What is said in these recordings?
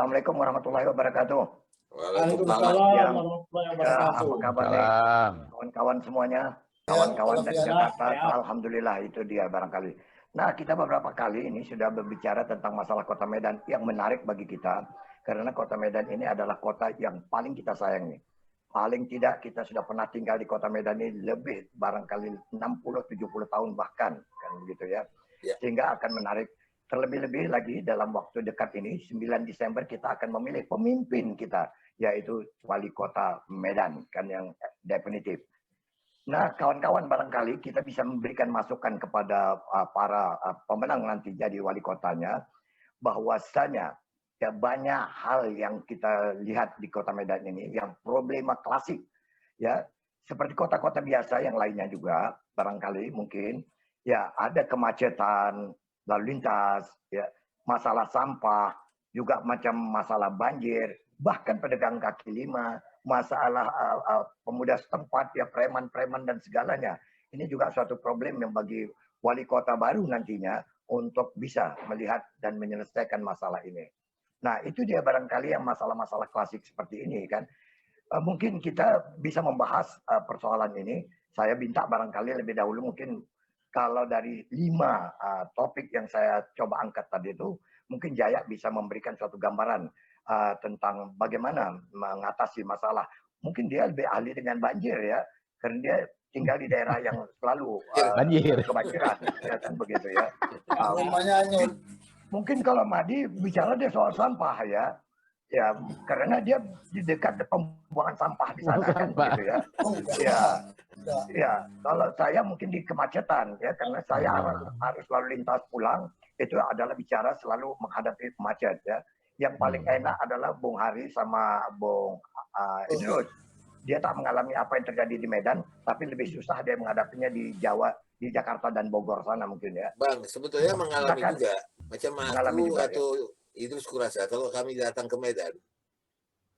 Assalamualaikum warahmatullahi wabarakatuh. Waalaikumsalam warahmatullahi wabarakatuh. Apa kabar nih kawan-kawan semuanya? Kawan-kawan dari Jakarta, alhamdulillah itu dia barangkali. Nah, kita beberapa kali ini sudah berbicara tentang masalah Kota Medan yang menarik bagi kita. Karena Kota Medan ini adalah kota yang paling kita sayangi. Paling tidak kita sudah pernah tinggal di Kota Medan ini lebih barangkali 60-70 tahun bahkan. Kan begitu ya. Sehingga akan menarik. Terlebih-lebih lagi dalam waktu dekat ini, 9 Desember kita akan memilih pemimpin kita, yaitu Wali Kota Medan, kan yang definitif. Nah, kawan-kawan barangkali kita bisa memberikan masukan kepada para pemenang nanti jadi wali kotanya, bahwasanya ya banyak hal yang kita lihat di Kota Medan ini yang problema klasik, ya seperti kota-kota biasa yang lainnya juga barangkali mungkin ya ada kemacetan lalu lintas, ya masalah sampah, juga macam masalah banjir, bahkan pedagang kaki lima, masalah pemuda setempat, ya preman-preman dan segalanya. Ini juga suatu problem yang bagi wali kota baru nantinya untuk bisa melihat dan menyelesaikan masalah ini. Nah, itu dia barangkali yang masalah-masalah klasik seperti ini kan. Mungkin kita bisa membahas persoalan ini. Saya minta barangkali lebih dahulu mungkin kalau dari 5 topik yang saya coba angkat tadi itu, mungkin Jaya bisa memberikan suatu gambaran tentang bagaimana mengatasi masalah. Mungkin dia lebih ahli dengan banjir ya, karena dia tinggal di daerah yang selalu kebanjiran, ya kan begitu ya. Mungkin kalau Madi bicara dia soal sampah ya. Ya, karena dia di dekat pembuangan sampah di sana kan begitu ya. Ya, kalau saya mungkin di kemacetan ya, karena saya harus lalu lintas pulang, itu adalah bicara selalu menghadapi macet ya. Yang paling enak adalah Bung Hari sama Bung Idrus. Dia tak mengalami apa yang terjadi di Medan, tapi lebih susah dia menghadapinya di Jawa, di Jakarta dan Bogor sana mungkin ya. Bang, sebetulnya mengalami juga. Macam aku atau Idrus kurasa kalau kami datang ke Medan,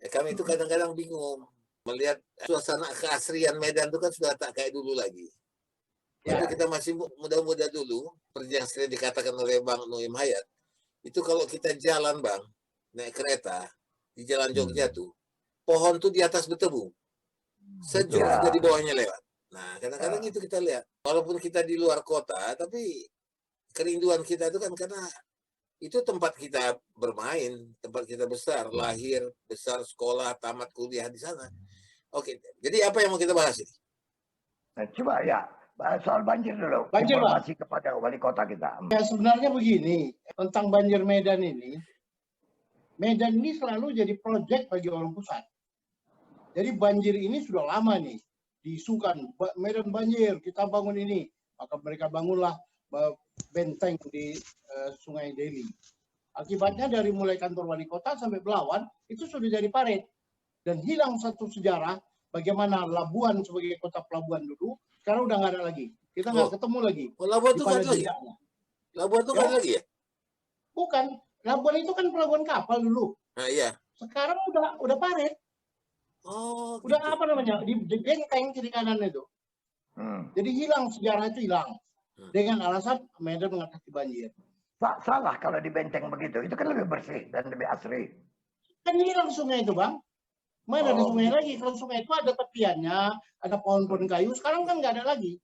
ya kami itu kadang-kadang bingung melihat suasana keasrian Medan itu kan sudah tak kayak dulu lagi. Itu kita masih muda-muda dulu, seperti yang sering dikatakan oleh Bang Noim Hayat. Itu kalau kita jalan Bang, naik kereta di Jalan Jogja tuh, pohon tuh di atas bertebu, sejuk juga di bawahnya lewat. Nah, kadang-kadang itu kita lihat. Walaupun kita di luar kota, tapi kerinduan kita itu kan karena itu tempat kita bermain, tempat kita besar, lahir, besar, sekolah, tamat kuliah di sana. Oke, jadi apa yang mau kita bahas ini? Nah, coba ya, soal banjir dulu. Banjir, informasi kepada wali kota kita. Ya sebenarnya begini, tentang banjir Medan ini selalu jadi proyek bagi orang pusat. Jadi banjir ini sudah lama nih, diisukan, Medan banjir, kita bangun ini. Maka mereka bangunlah benteng di Sungai Deli. Akibatnya dari mulai kantor wali kota sampai Belawan itu sudah jadi parit dan hilang satu sejarah bagaimana Labuan sebagai kota pelabuhan dulu sekarang udah nggak ada lagi. Kita nggak ketemu lagi. Labuan itu kan lagi. Labuan itu kan lagi ya? Bukan. Labuan itu kan pelabuhan kapal dulu. Nah, iya. Sekarang udah parit. Oh. Udah gitu. Apa namanya di benteng kiri kanan itu. Jadi hilang sejarah itu hilang. Dengan alasan Medan mengatasi banjir. Salah kalau di benteng begitu. Itu kan lebih bersih dan lebih asri. Kan hilang sungai itu, Bang. Mana ada sungai lagi? Kalau sungai itu ada tepiannya, ada pohon-pohon kayu. Sekarang kan nggak ada lagi.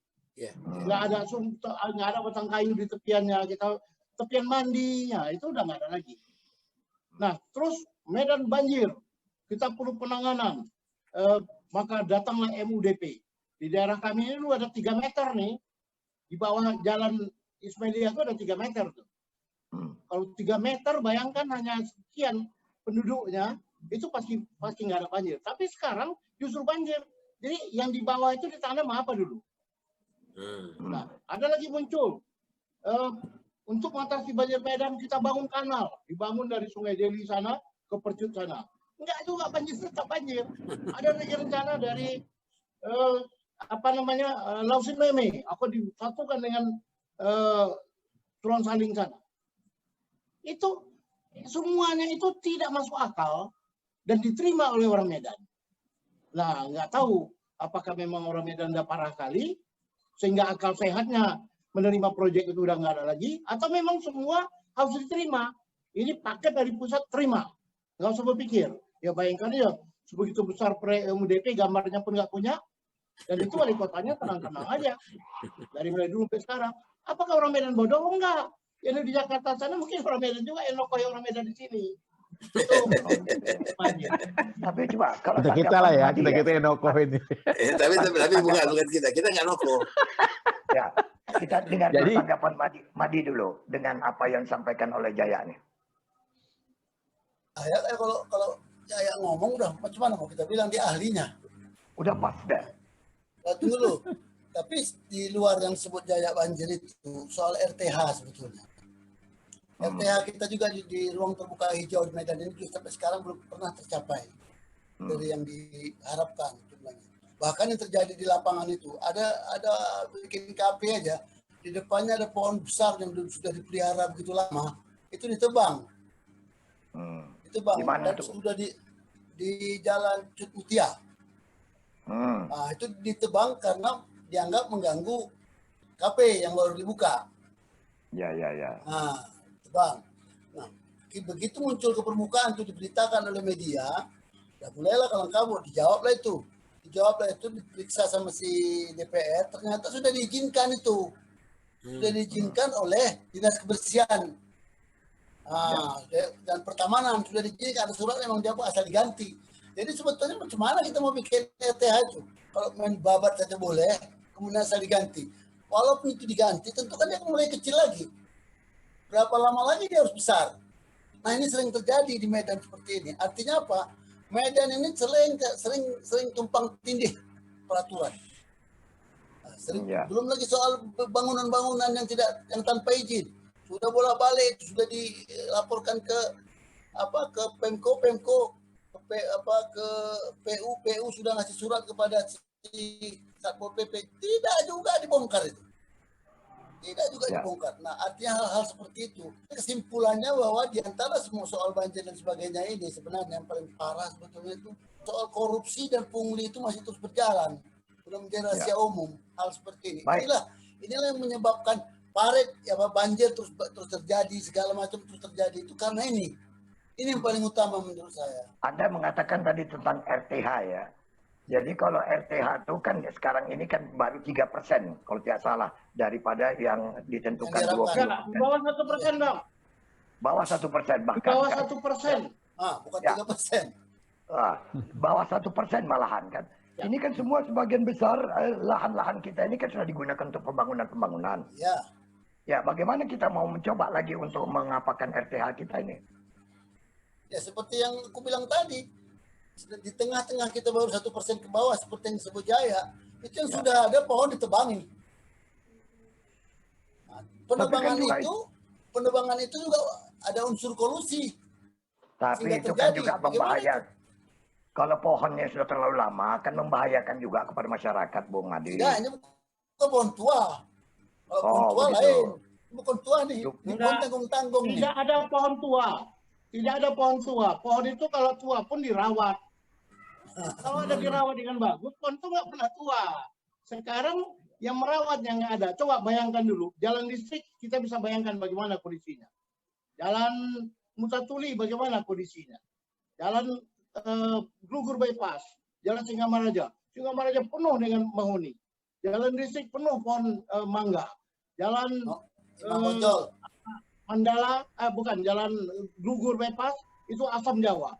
Nggak ada batang kayu di tepiannya. Tepian mandinya itu udah nggak ada lagi. Nah, terus Medan banjir. Kita perlu penanganan. Maka datanglah MUDP. Di daerah kami ini ada 3 meter nih. Di bawah jalan Ismailia itu ada 3 meter tuh. Kalau 3 meter bayangkan hanya sekian penduduknya, itu pasti nggak ada banjir. Tapi sekarang justru banjir. Jadi yang di bawah itu ditanam apa dulu? Nah, ada lagi muncul. Untuk mengatasi banjir Medan kita bangun kanal. Dibangun dari Sungai Deli sana ke Percut sana. Enggak juga banjir, tetap banjir. Ada lagi rencana dari Lausin Meme, aku disatukan dengan Tulang Saling sana. Itu semuanya itu tidak masuk akal dan diterima oleh orang Medan. Nah, nggak tahu apakah memang orang Medan udah parah kali sehingga akal sehatnya menerima proyek itu udah nggak ada lagi, atau memang semua harus diterima. Ini paket dari pusat terima. nggak usah berpikir. Ya bayangkan ya, sebegitu besar MUDP, gambarnya pun nggak punya, dan itu wali kotanya tenang-tenang aja. Dari mulai dulu sampai sekarang. Apakah orang Medan bodoh? Enggak. Yang di Jakarta sana mungkin orang Medan juga, enokoy orang Medan di sini. Itu. Tapi coba kalau kita lah ya, kita enoko ini. Tapi bukan kita nggak noko. Ya, kita dengar tanggapan Madi dulu dengan apa yang disampaikan oleh Jaya nih. Kalau Jaya ngomong udah macam mana mau kita bilang dia ahlinya. Udah pas dah. Tunggu dulu. Tapi di luar yang sebut Jaya banjir itu soal RTH sebetulnya. RTH kita juga di ruang terbuka hijau di Medan ini sampai sekarang belum pernah tercapai dari yang diharapkan. Bahkan yang terjadi di lapangan itu ada bikin kafe aja, di depannya ada pohon besar yang sudah dipelihara begitu lama, itu ditebang. Ditebang. Di mana dan tuh? Sudah di Jalan Cut Mutia. Nah, itu ditebang karena dianggap mengganggu kafe yang baru dibuka. Ya. Nah, tebang. Nah, begitu muncul ke permukaan itu diberitakan oleh media, ya mulailah kalang-kabut, dijawablah itu, diperiksa sama si DPR, ternyata sudah diizinkan itu, sudah diizinkan oleh Dinas Kebersihan. Dan Pertamanan sudah diizinkan, ada surat memang dia asal diganti. Jadi sebetulnya macam mana kita mau bikin RTH itu? Kalau main babat saja boleh, kemudian asal diganti. Walaupun itu diganti, tentu kan dia mulai kecil lagi. Berapa lama lagi dia harus besar? Nah ini sering terjadi di Medan seperti ini. Artinya apa? Medan ini sering tumpang tindih peraturan. Belum lagi soal bangunan-bangunan yang tanpa izin. Sudah bolak-balik, sudah dilaporkan ke Pemko, ke PU sudah ngasih surat kepada si Satpol PP. Tidak juga dibongkar itu. Dibongkar. Nah, artinya hal-hal seperti itu. Kesimpulannya bahwa di antara semua soal banjir dan sebagainya ini sebenarnya yang paling parah sebetulnya itu soal korupsi dan pungli itu masih terus berjalan. Sudah menjadi rahasia umum hal seperti ini. Inilah yang menyebabkan banjir terus terjadi, segala macam terus terjadi itu karena ini. Ini yang paling utama menurut saya. Anda mengatakan tadi tentang RTH ya. Jadi kalau RTH itu kan sekarang ini kan baru 3% kalau tidak salah daripada yang ditentukan 20%. Bawah 1%, Bang. Bawah 1% bahkan. Bawah 1%. Bukan 3%. Bawah 1% malahan kan. Ya. Ini kan semua sebagian besar lahan-lahan kita ini kan sudah digunakan untuk pembangunan. Ya. Ya, bagaimana kita mau mencoba lagi untuk mengapakan RTH kita ini? Ya seperti yang aku bilang tadi, di tengah-tengah kita baru 1% ke bawah seperti yang disebut Jaya, itu yang sudah ada pohon ditebangin. Nah, penebangan itu juga ada unsur kolusi. Tapi itu kan juga membahayakan. Kalau pohonnya sudah terlalu lama akan membahayakan juga kepada masyarakat, Bung Adi. Tidak, ini bukan pohon tua. Kalau pohon tua lain, bukan tua nih, ini pohon tanggung-tanggung. Tidak ada pohon tua. Tidak ada pohon tua. Pohon itu kalau tua pun dirawat. Kalau ada dirawat dengan bagus, pohon itu nggak pernah tua. Sekarang yang merawatnya nggak ada. Coba bayangkan dulu. Jalan listrik kita bisa bayangkan bagaimana kondisinya. Jalan Mutatuli bagaimana kondisinya. Jalan Glugur Bypass. Jalan Singamaraja. Singamaraja penuh dengan mahoni. Jalan listrik penuh pohon mangga. Jalan Mandala, jalan Glugur Bypass itu asam Jawa.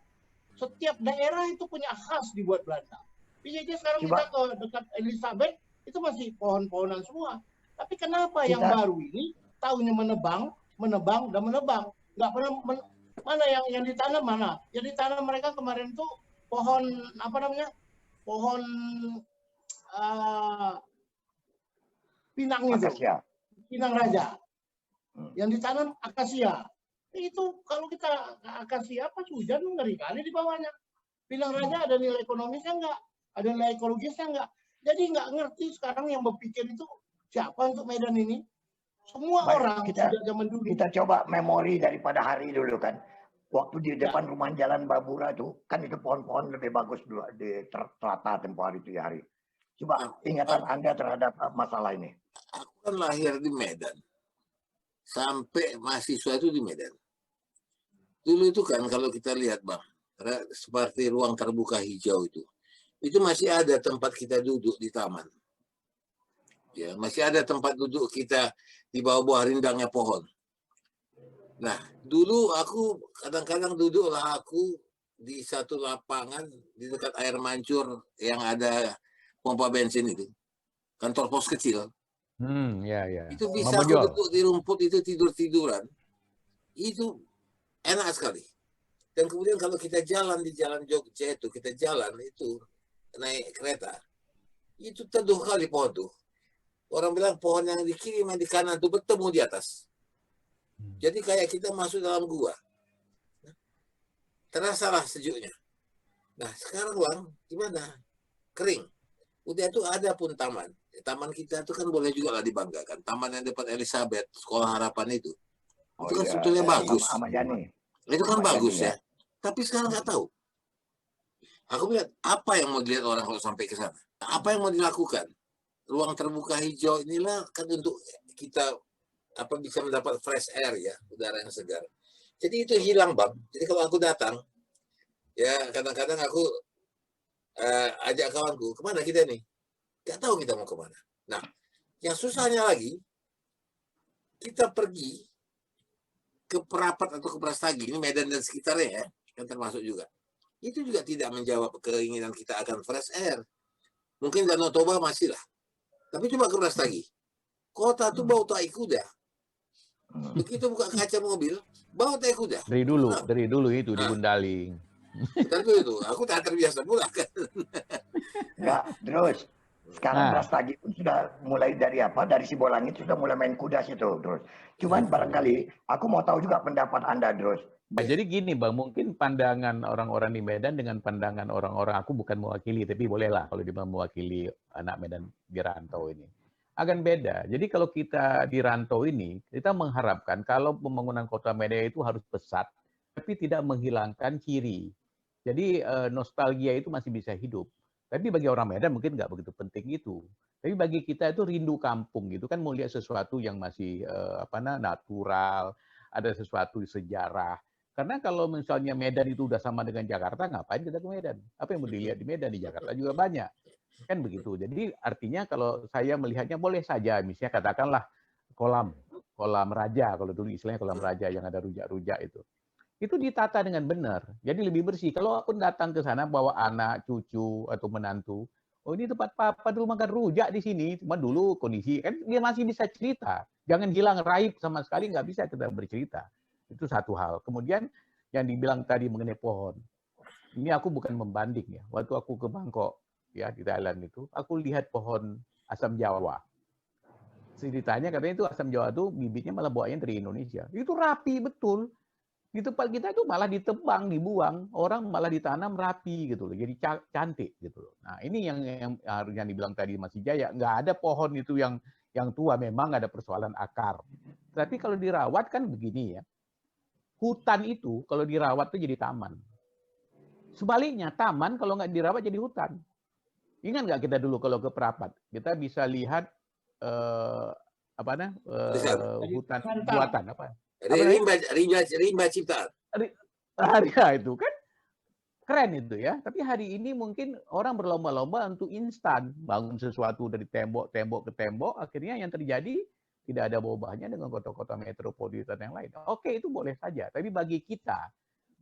Setiap daerah itu punya khas dibuat Belanda. Jadi sekarang kita ke dekat Elizabeth itu masih pohon-pohonan semua. Tapi kenapa yang baru ini tahunya menebang, dan menebang? Nggak pernah mana yang ditanam mana? Yang ditanam mereka kemarin itu pohon Pohon pinang itu. Pinang Raja. Yang ditanam akasia. Itu kalau kita akasia pas hujan ngeri kali di bawahnya. Pinang Raja ada nilai ekonomisnya enggak? Ada nilai ekologisnya enggak? Jadi enggak ngerti sekarang yang berpikir itu siapa untuk Medan ini. Semua orang kita zaman dulu. Kita coba memori daripada hari dulu kan. Waktu di depan rumah Jalan Babura itu kan itu pohon-pohon lebih bagus dulu di tertata tempoh hari itu ya hari. Coba ingatan Anda terhadap masalah ini. Aku kan lahir di Medan. Sampai mahasiswa itu di Medan. Dulu itu kan kalau kita lihat Bang, seperti ruang terbuka hijau itu masih ada tempat kita duduk di taman. Ya, masih ada tempat duduk kita di bawah-bawah rindangnya pohon. Nah, dulu aku kadang-kadang duduklah aku di satu lapangan di dekat air mancur yang ada pompa bensin itu, kantor pos kecil. Ya, ya. Itu bisa aku duduk di rumput itu tidur-tiduran. Itu enak sekali. Dan kemudian kalau kita jalan di jalan Jogja itu, kita jalan itu naik kereta, itu teduh kali pohon tuh. Orang bilang pohon yang di kiri yang di kanan itu bertemu di atas. Jadi kayak kita masuk dalam gua. Terasalah sejuknya. Nah sekarang Bang, gimana? Kering. Udah itu ada pun taman. Taman kita itu kan boleh juga lah dibanggakan. Taman yang depan Elizabeth, Sekolah Harapan itu. Itu kan sebetulnya bagus. Itu kan bagus ya. Tapi sekarang nggak tahu. Aku lihat apa yang mau dilihat orang kalau sampai ke sana. Apa yang mau dilakukan? Ruang terbuka hijau inilah kan untuk kita bisa mendapat fresh air ya, udara yang segar. Jadi itu hilang Bang. Jadi kalau aku datang, ya kadang-kadang aku ajak kawanku, kemana kita nih? Gak tahu kita mau kemana. Nah, yang susahnya lagi, kita pergi ke Perapat atau ke Brastagi, ini Medan dan sekitarnya ya, yang termasuk juga. Itu juga tidak menjawab keinginan kita akan fresh air. Mungkin Danau Toba masih lah. Tapi coba ke Brastagi. Kota tuh bau tai kuda. Begitu buka kaca mobil, bau tai kuda. Dari dulu itu di Gundaling. Tapi itu, aku tak terbiasa pula kan. Enggak, terus sekarang Brastagi pun sudah mulai dari Dari Sibolangit sudah mulai main kuda situ, terus. Cuman barangkali aku mau tahu juga pendapat Anda, terus. Nah, jadi gini Bang, mungkin pandangan orang-orang di Medan dengan pandangan orang-orang, aku bukan mewakili, tapi bolehlah kalau dia mewakili anak Medan di rantau ini. Akan beda. Jadi kalau kita di rantau ini, kita mengharapkan kalau pembangunan kota Medan itu harus pesat, tapi tidak menghilangkan ciri. Jadi nostalgia itu masih bisa hidup. Tapi bagi orang Medan mungkin nggak begitu penting itu. Tapi bagi kita itu rindu kampung gitu kan, mau lihat sesuatu yang masih natural, ada sesuatu sejarah. Karena kalau misalnya Medan itu udah sama dengan Jakarta, ngapain kita ke Medan? Apa yang mau dilihat di Medan? Di Jakarta juga banyak. Kan begitu. Jadi artinya kalau saya melihatnya boleh saja, misalnya katakanlah kolam raja, kalau dulu istilahnya kolam raja yang ada rujak-rujak itu ditata dengan benar. Jadi lebih bersih. Kalau aku datang ke sana bawa anak, cucu atau menantu, oh ini tempat papa dulu makan rujak di sini, cuma dulu kondisi kan dia masih bisa cerita. Jangan hilang raib sama sekali, nggak bisa kita bercerita. Itu satu hal. Kemudian yang dibilang tadi mengenai pohon. Ini aku bukan membanding ya. Waktu aku ke Bangkok ya di Thailand itu, aku lihat pohon asam Jawa. Ceritanya katanya itu asam Jawa itu bibitnya malah bawanya dari Indonesia. Itu rapi betul. Di tempat kita itu malah ditebang, dibuang, orang malah ditanam rapi gitu loh. Jadi cantik gitu loh. Nah, ini yang dibilang tadi Mas Jaya, nggak ada pohon itu yang tua, memang ada persoalan akar. Tapi kalau dirawat kan begini ya. Hutan itu kalau dirawat itu jadi taman. Sebaliknya, taman kalau nggak dirawat jadi hutan. Ingat nggak kita dulu kalau ke Perapat, kita bisa lihat hutan buatan apa? Rimba ciptaan. Ya, itu kan keren itu ya. Tapi hari ini mungkin orang berlomba-lomba untuk instan, bangun sesuatu dari tembok ke tembok, akhirnya yang terjadi tidak ada ubahnya dengan kota-kota metropolitan yang lain. Oke, itu boleh saja. Tapi bagi kita,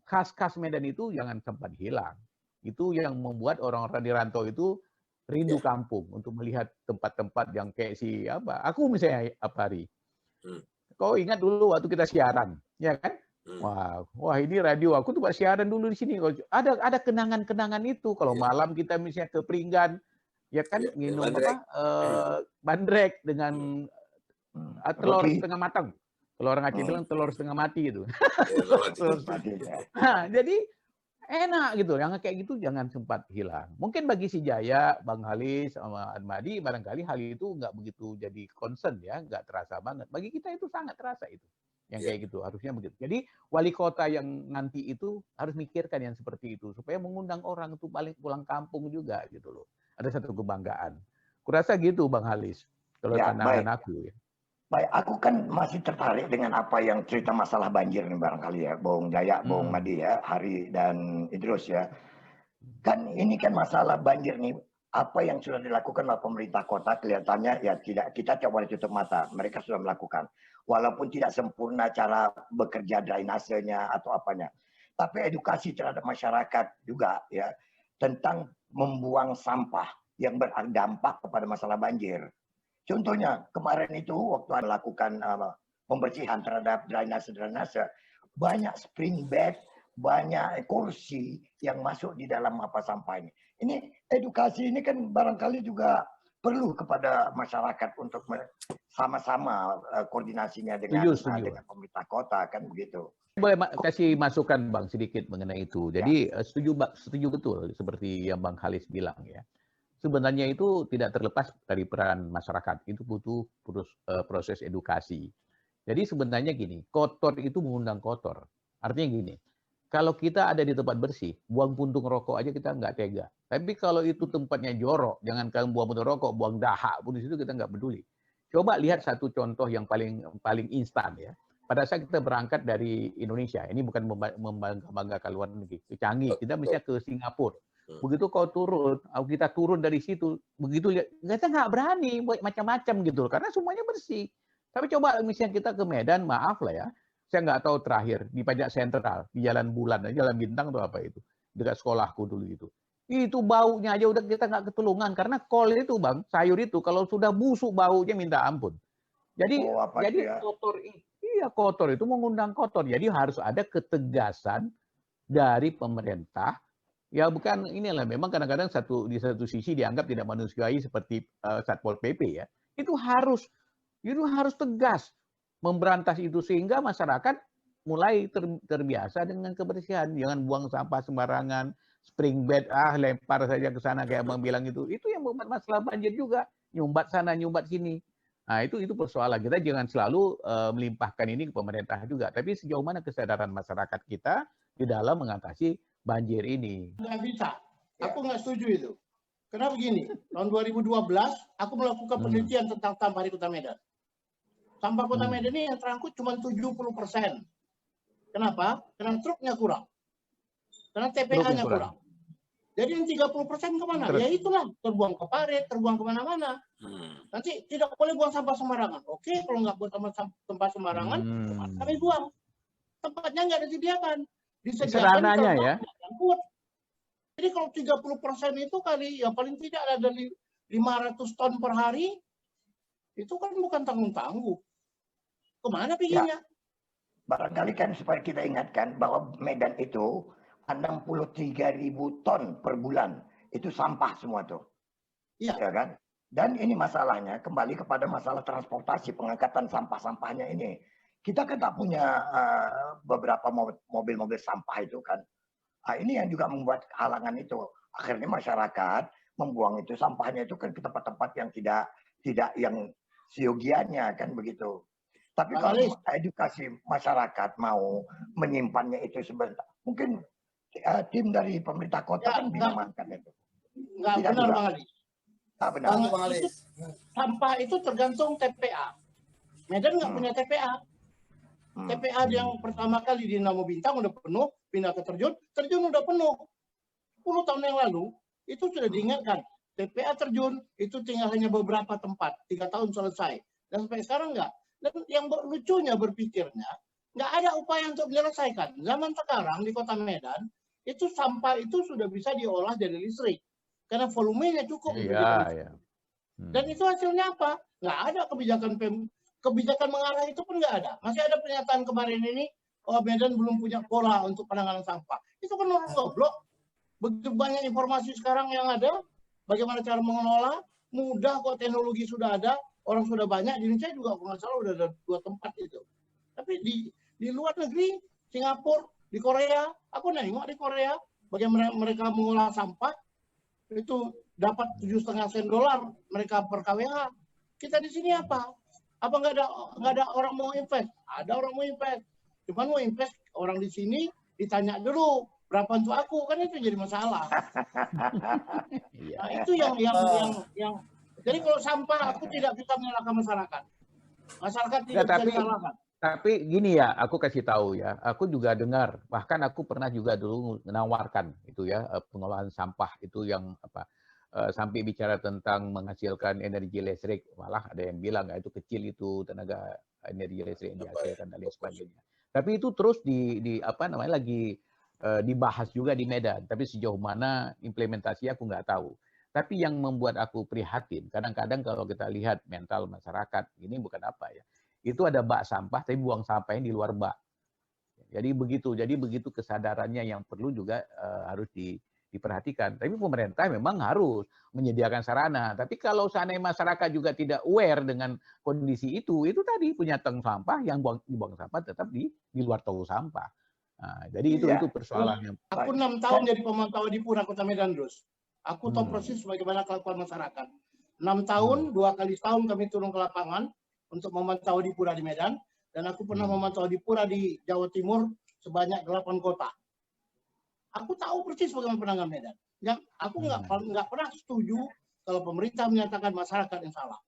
khas-khas Medan itu jangan sempat hilang. Itu yang membuat orang-orang di rantau itu rindu kampung untuk melihat tempat-tempat yang kayak aku misalnya Hari. Kau ingat dulu waktu kita siaran, ya kan? Wah ini radio aku tuh buat siaran dulu di sini. Ada kenangan-kenangan itu. Kalau malam kita misalnya ke Pringgan, ya kan minum bandrek dengan telur setengah matang. Kalau orang Aceh bilang telur setengah mati gitu. Nah, jadi enak gitu. Yang kayak gitu jangan sempat hilang. Mungkin bagi si Jaya, Bang Halis, sama Admadi, barangkali hal itu nggak begitu jadi concern ya, nggak terasa banget. Bagi kita itu sangat terasa itu. Yang kayak gitu, harusnya begitu. Jadi wali kota yang nanti itu harus mikirkan yang seperti itu. Supaya mengundang orang itu balik pulang kampung juga gitu loh. Ada satu kebanggaan. Kurasa gitu Bang Halis. Kalau pandangan aku ya. Baik, aku kan masih tertarik dengan apa yang cerita masalah banjir nih barangkali ya, Bung Jaya, Bung Madi ya, Hari dan Idrus ya. Kan ini kan masalah banjir nih, apa yang sudah dilakukan oleh pemerintah kota kelihatannya ya tidak, kita coba tutup mata, mereka sudah melakukan. Walaupun tidak sempurna cara bekerja drainasenya atau apanya. Tapi edukasi terhadap masyarakat juga ya, tentang membuang sampah yang berdampak kepada masalah banjir. Contohnya kemarin itu waktu melakukan pembersihan terhadap drainase, banyak spring bed, banyak kursi yang masuk di dalam sampah ini. Ini edukasi ini kan barangkali juga perlu kepada masyarakat untuk sama-sama koordinasinya dengan pemerintah kota kan begitu. Boleh kasih masukan Bang sedikit mengenai itu. Jadi setuju betul seperti yang Bang Halis bilang ya. Sebenarnya itu tidak terlepas dari peran masyarakat, itu butuh proses edukasi. Jadi sebenarnya gini, kotor itu mengundang kotor. Artinya gini, kalau kita ada di tempat bersih, buang puntung rokok aja kita nggak tega. Tapi kalau itu tempatnya jorok, jangan kalian buang puntung rokok, buang dahak pun di situ kita nggak peduli. Coba lihat satu contoh yang paling instan ya. Pada saat kita berangkat dari Indonesia, ini bukan membanggakan luar negeri, canggih, kita misalnya ke Singapura. Begitu kita turun dari situ, begitu lihat, kita nggak berani buat macam-macam gitu, karena semuanya bersih. Tapi coba misalnya kita ke Medan, maaf lah ya, saya nggak tahu terakhir di Pajak Sentral, di Jalan Bulan, Jalan Bintang atau apa itu, dekat sekolahku dulu itu. Itu baunya aja udah kita nggak ketulungan, karena kol itu Bang, sayur itu kalau sudah busuk baunya minta ampun. Jadi kotor itu mengundang kotor. Jadi harus ada ketegasan dari pemerintah. Ya bukan inilah, memang kadang-kadang di satu sisi dianggap tidak manusiawi seperti Satpol PP ya. Itu harus tegas memberantas itu sehingga masyarakat mulai terbiasa dengan kebersihan. Jangan buang sampah sembarangan, spring bed lempar saja ke sana kayak Bang bilang itu. Itu yang membuat masalah banjir juga. Nyumbat sana, nyumbat sini. Nah, itu persoalan. Kita jangan selalu melimpahkan ini ke pemerintah juga, tapi sejauh mana kesadaran masyarakat kita di dalam mengatasi banjir ini. Nggak bisa. Aku nggak setuju itu. Karena begini, tahun 2012 aku melakukan penelitian tentang sampah di Kota Medan. Sampah Kota Medan ini yang terangkut cuma 70%. Kenapa? Karena truknya kurang. Karena TPA-nya kurang. Jadi yang 30% kemana? Ya itulah, terbuang ke parit, terbuang kemana-mana. Nanti tidak boleh buang sampah sembarangan. Oke, kalau nggak buang tempat sembarangan, kami buang. Tempatnya nggak disediakan. Sederhananya ya. Jadi kalau 30% itu kali, ya paling tidak ada dari 500 ton per hari, itu kan bukan tanggung-tanggung. Kemana perginya? Ya, barangkali kan supaya kita ingatkan bahwa Medan itu 63.000 ton per bulan. Itu sampah semua tuh. Iya. Ya kan? Dan ini masalahnya kembali kepada masalah transportasi, pengangkatan sampah-sampahnya ini. Kita kan tak punya beberapa mobil-mobil sampah itu kan. Ini yang juga membuat halangan itu. Akhirnya masyarakat membuang itu sampahnya itu kan ke tempat-tempat yang tidak yang siogianya kan begitu. Tapi kalau edukasi masyarakat mau menyimpannya itu sebentar, mungkin tim dari pemerintah kota kan bisa mengangkat itu. Enggak benar Bang Ali. Tak benar. Sampah itu tergantung TPA. Medan nggak punya TPA. TPA yang pertama kali di Namo Bintang udah penuh, pindah ke terjun udah penuh. 10 tahun yang lalu itu sudah diingatkan. TPA terjun itu tinggal hanya beberapa tempat, 3 tahun selesai. Dan sampai sekarang enggak. Dan yang lucunya berpikirnya, nggak ada upaya untuk menyelesaikan. Zaman sekarang di Kota Medan, itu sampah itu sudah bisa diolah jadi listrik. Karena volumenya cukup. Iya. Dan itu hasilnya apa? Nggak ada kebijakan mengarah itu pun nggak ada. Masih ada pernyataan kemarin ini, Medan belum punya pola untuk penanganan sampah. Itu kan orang goblok. Begitu banyak informasi sekarang yang ada, bagaimana cara mengelola, mudah kok, teknologi sudah ada, orang sudah banyak. Di Indonesia juga kalau nggak salah udah ada 2 tempat itu. Tapi di luar negeri, Singapura, di Korea, aku nengok di Korea, bagaimana mereka mengolah sampah, itu dapat $7,5 mereka per KWH. Kita di sini apa? Apa nggak ada orang mau invest? Ada orang mau invest. Cuman mau invest orang di sini ditanya dulu berapa untuk aku, kan itu jadi masalah. Nah, itu yang jadi kalau sampah aku tidak bisa menyalahkan masyarakat. Masyarakat tidak bisa disalahkan. Tapi gini ya, aku kasih tahu ya, aku juga dengar, bahkan aku pernah juga dulu menawarkan itu ya, pengolahan sampah itu yang apa, sampai bicara tentang menghasilkan energi listrik, malah ada yang bilang ya itu kecil itu tenaga energi listrik yang dihasilkan dan lain sebagainya. Tapi itu terus di apa namanya lagi dibahas juga di Medan, tapi sejauh mana implementasi aku nggak tahu. Tapi yang membuat aku prihatin, kadang-kadang kalau kita lihat mental masyarakat, ini bukan apa ya, itu ada bak sampah, tapi buang sampahnya di luar bak. Jadi begitu kesadarannya yang perlu juga harus diperhatikan. Tapi pemerintah memang harus menyediakan sarana. Tapi kalau seandainya masyarakat juga tidak aware dengan kondisi itu tadi punya tong sampah yang dibuang sampah tetap di luar tong sampah. Nah, jadi itu persoalannya. Aku 6 tahun jadi pemantau di Pura Kota Medan, Terus. Aku tahu persis bagaimana kelakuan masyarakat. 6 tahun, 2 kali setahun kami turun ke lapangan untuk memantau di Pura di Medan, dan aku pernah memantau di Pura di Jawa Timur sebanyak 8 kota. Aku tahu persis bagaimana penanganan Medan. Aku nggak pernah setuju kalau pemerintah menyatakan masyarakat yang salah.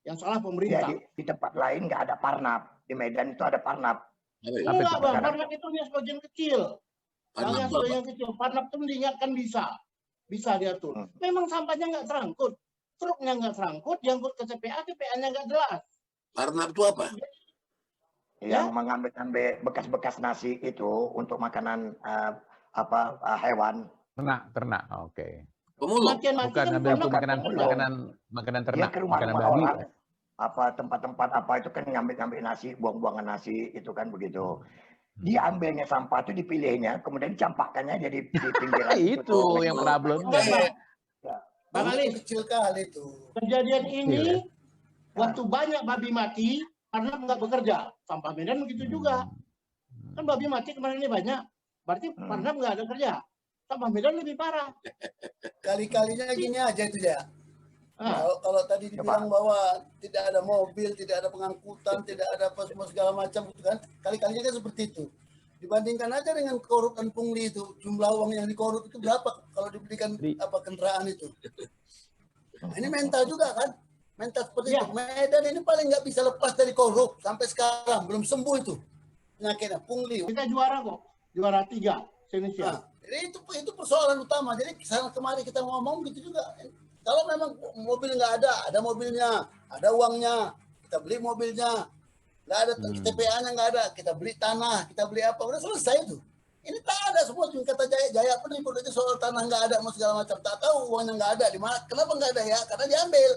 Yang salah pemerintah. Ya, di tempat lain nggak ada Parnap. Di Medan itu ada Parnap. Enggak, Bang. Parnap itu hanya sebagian kecil. Yang sebagian kecil. Parnap itu mengingatkan bisa diatur. Memang sampahnya nggak terangkut. Truknya nggak terangkut, diangkut ke TPA, TPA-nya nggak jelas. Parnap itu apa? Yang mengambil bekas-bekas nasi itu untuk makanan hewan. Ternak, oke. Pemulung. Bukan ambil untuk makanan ternak, Dia ke rumah makanan babi. orang, tempat-tempat itu kan ngambil nasi, buang-buangan nasi itu kan begitu. Dia ambilnya sampah itu dipilihnya, kemudian dicampakkannya jadi di pinggiran. Itu yang problemnya. Bang Ali, kecil kali itu. Kejadian ini waktu banyak babi mati karena nggak bekerja. Sampah Medan begitu juga. Kan babi mati kemarin ini banyak. Berarti karena nggak ada kerja. Sampah Medan lebih parah. Kali-kalinya gini aja itu ya. Kalau tadi dibilang bahwa tidak ada mobil, tidak ada pengangkutan, tidak ada apa semua segala macam gitu kan. Kali-kalinya kan seperti itu. Dibandingkan aja dengan korup dan pungli itu, jumlah uang yang dikorup itu berapa kalau dibelikan kendaraan itu. Nah, ini mental juga kan. Mental seperti itu. Medan ini paling nggak bisa lepas dari korup sampai sekarang, belum sembuh itu penyakitnya pungli. Kita juara kok, juara 3 Indonesia. Nah, jadi itu persoalan utama. Jadi kemarin kita ngomong gitu juga. Kalau memang mobil nggak ada mobilnya, ada uangnya, kita beli mobilnya. Nggak ada TPA-nya, nggak ada, kita beli tanah, kita beli apa, udah selesai itu. Ini tak ada semua, kata Jaya pun ribut aja soal tanah nggak ada, mau segala macam. Tak tahu uangnya nggak ada di mana. Kenapa nggak ada ya? Karena diambil.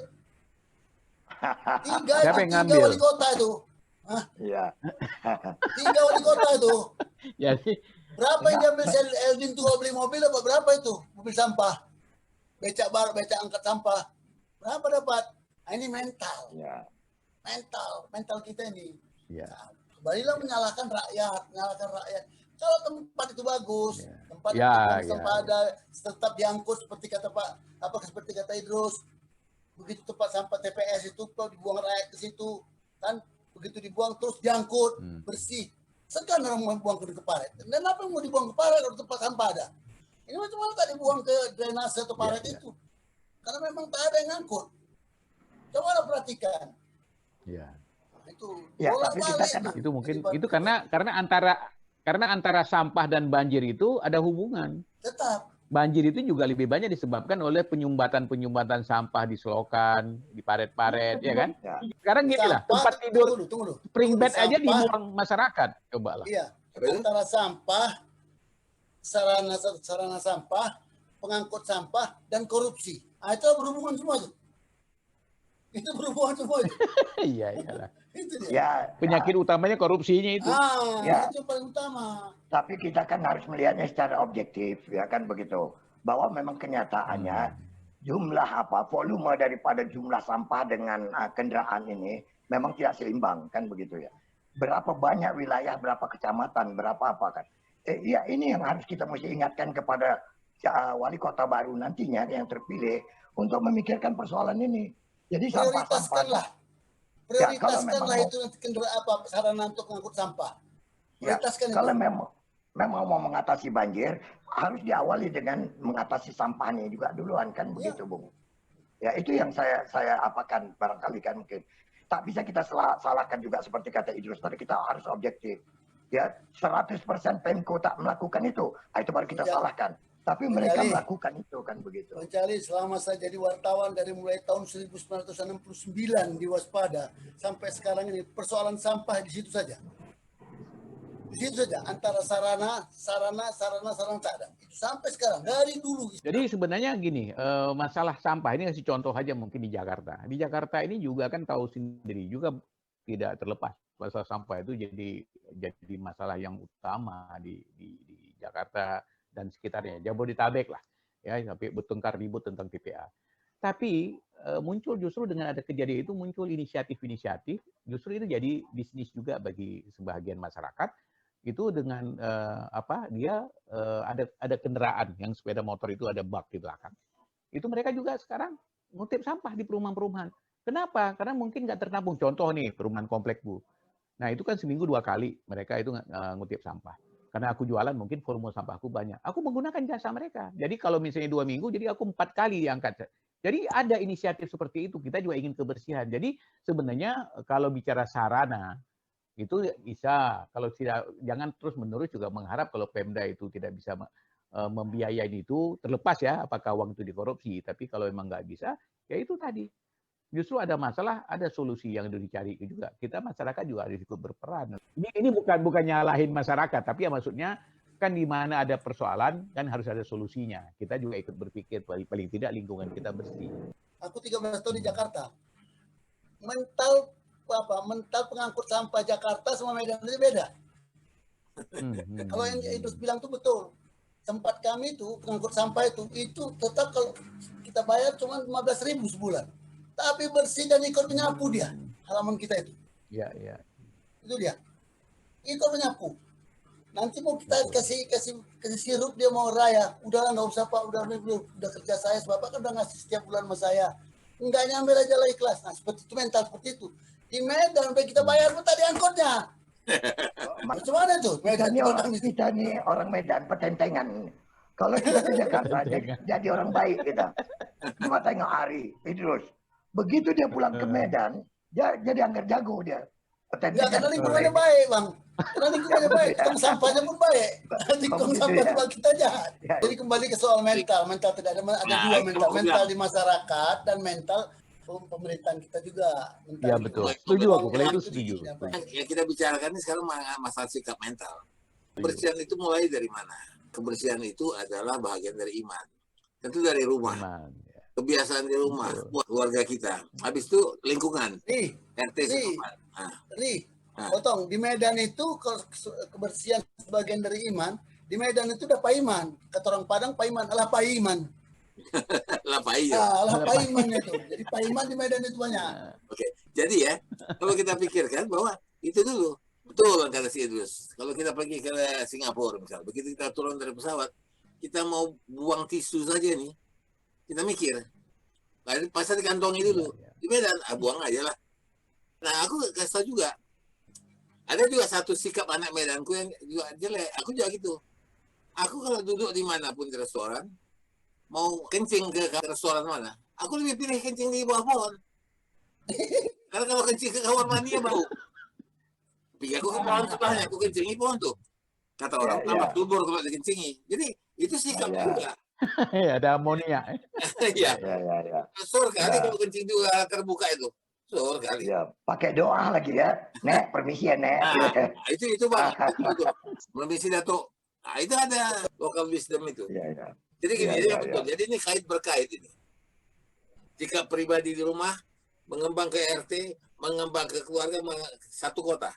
Tiga wali kota itu. Iya. 3 wali kota itu. Jadi berapa yang diambil Eldin tuh kalau beli mobil apa berapa itu? Mobil sampah. Becak angkat sampah. Berapa dapat? Nah, ini mental. Ya. Mental kita ini. Ya. Kembalilah menyalahkan rakyat. Kalau tempat itu bagus, tempat ada, tetap diangkut seperti kata seperti kata Idrus. Begitu tempat sampah TPS itu kalau dibuang rakyat ke situ, kan begitu dibuang terus diangkut, bersih. Sekarang orang mau buang ke paret. Dan apa yang mau dibuang ke paret kalau tempat sampah ada? Ini macam-macam tak dibuang ke drainase atau paret itu. Karena memang tak ada yang ngangkut. Coba perhatikan. Iya. Itu itu mungkin itu karena antara sampah dan banjir itu ada hubungan. Tetap. Banjir itu juga lebih banyak disebabkan oleh penyumbatan sampah di selokan, di paret-paret, ya kan? Ya. Sekarang gini lah, tempat tidur spring bed aja dibuang masyarakat, cobalah. Iya. Antara sampah, sarana sampah, pengangkut sampah, dan korupsi. Nah, itu berhubungan semua itu. Itu berhubungan semua itu. Iya, iyalah. Itu dia. Ya, penyakit utamanya korupsinya itu. Itu yang paling utama. Tapi kita kan harus melihatnya secara objektif, ya kan begitu. Bahwa memang kenyataannya jumlah volume daripada jumlah sampah dengan kendaraan ini memang tidak seimbang, kan begitu ya. Berapa banyak wilayah, berapa kecamatan, berapa apa kan. Ya ini yang harus kita mesti ingatkan kepada wali kota baru nantinya yang terpilih untuk memikirkan persoalan ini. Jadi sampah-sampah. Prioritaskanlah itu kendaraan sarana untuk mengangkut sampah. Prioritaskan kalau memang mau mengatasi banjir, harus diawali dengan mengatasi sampahnya juga duluan kan begitu, Bung. Ya itu yang saya apakan barangkali kan mungkin. tak bisa kita salahkan juga seperti kata Idrus tadi, kita harus objektif. Ya, 100% Pemko tak melakukan itu baru kita salahkan. Tapi mereka melakukan itu kan begitu. Bang Cali, selama saya jadi wartawan dari mulai tahun 1969 di Waspada sampai sekarang ini, persoalan sampah di situ saja. Di situ saja, antara sarana tak ada. Itu sampai sekarang, dari dulu. Jadi sebenarnya gini, masalah sampah ini kasih contoh aja mungkin di Jakarta. Di Jakarta ini juga kan tahu sendiri juga tidak terlepas masalah sampah itu jadi masalah yang utama di Jakarta dan sekitarnya, Jabodetabek lah, ya sampai bertengkar ribut tentang TPA. Tapi muncul justru dengan ada kejadian itu muncul inisiatif-inisiatif, justru itu jadi bisnis juga bagi sebagian masyarakat. Itu dengan ada kendaraan yang sepeda motor itu ada bak di belakang. Itu mereka juga sekarang ngutip sampah di perumahan-perumahan. Kenapa? Karena mungkin nggak tertampung. Contoh nih, perumahan komplek Bu. Nah itu kan seminggu 2 kali mereka itu ngutip sampah. Karena aku jualan mungkin volume sampahku banyak. Aku menggunakan jasa mereka. Jadi kalau misalnya 2 minggu, jadi aku 4 kali diangkat. Jadi ada inisiatif seperti itu. Kita juga ingin kebersihan. Jadi sebenarnya kalau bicara sarana, itu bisa, kalau tidak, jangan terus-menerus juga mengharap kalau Pemda itu tidak bisa membiayai itu, terlepas ya apakah uang itu dikorupsi, tapi kalau memang nggak bisa, ya itu tadi. Justru ada masalah, ada solusi yang dicari juga. Kita masyarakat juga harus ikut berperan. Ini bukan nyalahin masyarakat, tapi ya maksudnya kan di mana ada persoalan kan harus ada solusinya. Kita juga ikut berpikir paling tidak lingkungan kita bersih. Aku 13 tahun di Jakarta. Mental pengangkut sampah Jakarta sama Medan itu beda. Kalau yang Idrus bilang itu betul. Tempat kami itu pengangkut sampah itu tetap kalau kita bayar cuma 15.000 sebulan. Tapi bersih dan ikut menyapu dia halaman kita itu. Iya. Itu dia. Ikut menyapu. Nanti mau kita kasih sirup dia mau raya. Udahlah nggak usah Pak, udah kerja saya. Bapak kan udah ngasih setiap bulan sama saya. Enggak nyampe aja lah ikhlas. Nah seperti itu, mental seperti itu. Di Medan sampai kita bayar pun tadi angkotnya. Gimana tuh? Kita nih orang Medan petentengan. Kalau kita ke Jakarta jadi orang baik kita. Cuma tengok Ari Idrus. Begitu dia pulang ke Medan, jadi angker jago dia. Ya karena lingkungannya baik Bang. Karena lingkungannya baik, tong sampahnya pun baik. Tong sampah kita jahat. Jadi kembali ke soal mental. Mental tidak ada dua mental. Mental di masyarakat dan mental pemerintahan kita juga. Iya betul. Setuju aku. Kalau itu setuju. Yang kita bicarakan ini sekarang masalah sikap mental. Kebersihan itu mulai dari mana? Kebersihan itu adalah bagian dari iman. Tentu dari rumah. Kebiasaan di rumah, buat keluarga kita. Habis itu lingkungan. RT setempat. Potong di Medan itu kebersihan sebagian dari iman. Di Medan itu udah paiman. Kata orang Padang paiman adalah paiman. Paiman itu. Jadi paiman di Medan itu banyak. Oke. Jadi ya, kalau kita pikirkan bahwa itu dulu betul kata si Idrus. Kalau kita pergi ke Singapura misalnya, begitu kita turun dari pesawat, kita mau buang tisu saja nih, kita mikir, pasal dikantongi dulu. Di Medan, buang aja lah. Nah, aku kasih tahu juga, ada juga satu sikap anak Medanku yang juga jelek. Aku juga gitu. Aku kalau duduk di manapun di restoran, mau kencing ke restoran mana, aku lebih pilih kencing di bawah pohon. Karena kalau kencing ke kamar mandi ya bau. Tapi aku ke pohon sebelahnya, aku kencing di pohon tuh. Kata orang, tambah subur kalau dikencingi. Jadi itu sikap juga. Ada amonia. Iya. Sore kali kalau kencing di terbuka itu. Sore kali. Ya, pakai doa lagi ya. Nek, permisi ya, Nek. Itu Bang. Permisi Datuk. Nah, itu ada local wisdom itu. Iya. Jadi gini, betul. Jadi ini kait berkait ini. Jika pribadi di rumah mengembang ke RT, mengembang ke keluarga, satu kota.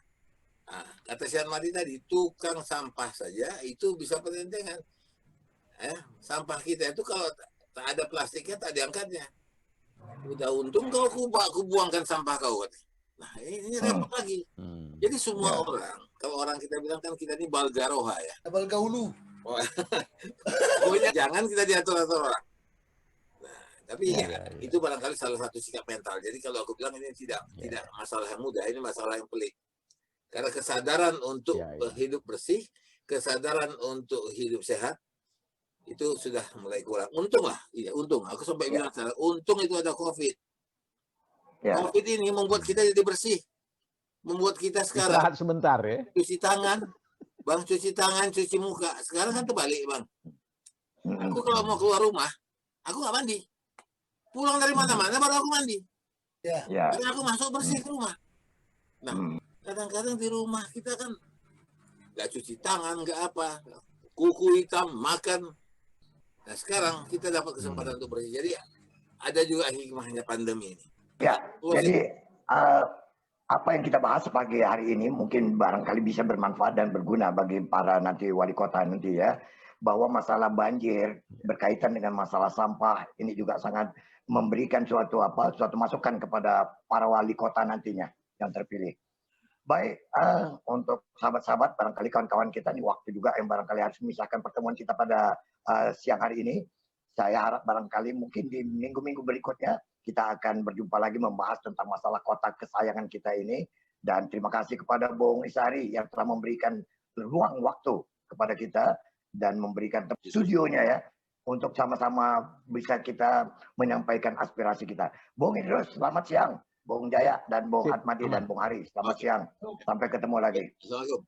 Nah, kata Syed Madi tadi, tukang sampah saja itu bisa pertentangan. Sampah kita itu kalau tak ada plastiknya, tak diangkatnya. Udah untung kau aku buangkan sampah kau. Nah, ini repot lagi. Jadi semua orang, kalau orang kita bilang kan kita ini balgaroha ya. Balgaulu. Pokoknya jangan kita diatur-atur orang. Nah, tapi itu barangkali salah satu sikap mental. Jadi kalau aku bilang ini tidak masalah yang mudah, ini masalah yang pelik. Karena kesadaran untuk hidup bersih, kesadaran untuk hidup sehat, itu sudah mulai kurang. Untung lah, untung. Aku sampai bilang, untung itu ada COVID. COVID ini membuat kita jadi bersih. Membuat kita sekarang istirahat sebentar ya. Cuci tangan, Bang, cuci tangan, cuci muka. Sekarang kan terbalik, Bang. Aku kalau mau keluar rumah, aku nggak mandi. Pulang dari mana-mana baru aku mandi. Karena aku masuk bersih ke rumah. Nah, kadang-kadang di rumah kita kan nggak cuci tangan, nggak apa. Kuku hitam, makan. Nah, sekarang kita dapat kesempatan untuk bersih. Jadi, ada juga hikmahnya pandemi ini. Ya, jadi apa yang kita bahas pagi hari ini mungkin barangkali bisa bermanfaat dan berguna bagi para nanti wali kota nanti ya, bahwa masalah banjir berkaitan dengan masalah sampah ini juga sangat memberikan suatu masukan kepada para wali kota nantinya yang terpilih. Baik, untuk sahabat-sahabat, barangkali kawan-kawan kita ini waktu juga yang barangkali harus memisahkan pertemuan kita pada siang hari ini. Saya harap barangkali mungkin di minggu-minggu berikutnya kita akan berjumpa lagi membahas tentang masalah kota kesayangan kita ini. Dan terima kasih kepada Bung Isari yang telah memberikan ruang waktu kepada kita dan memberikan studionya ya, untuk sama-sama bisa kita menyampaikan aspirasi kita. Bung Idrus, selamat siang. Bung Jaya dan Bung Atmadi dan Bung Hari, selamat siang. Sampai ketemu lagi. Assalamualaikum.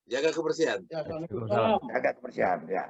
Jaga kebersihan. Ya, Waalaikumsalam. Jaga kebersihan ya.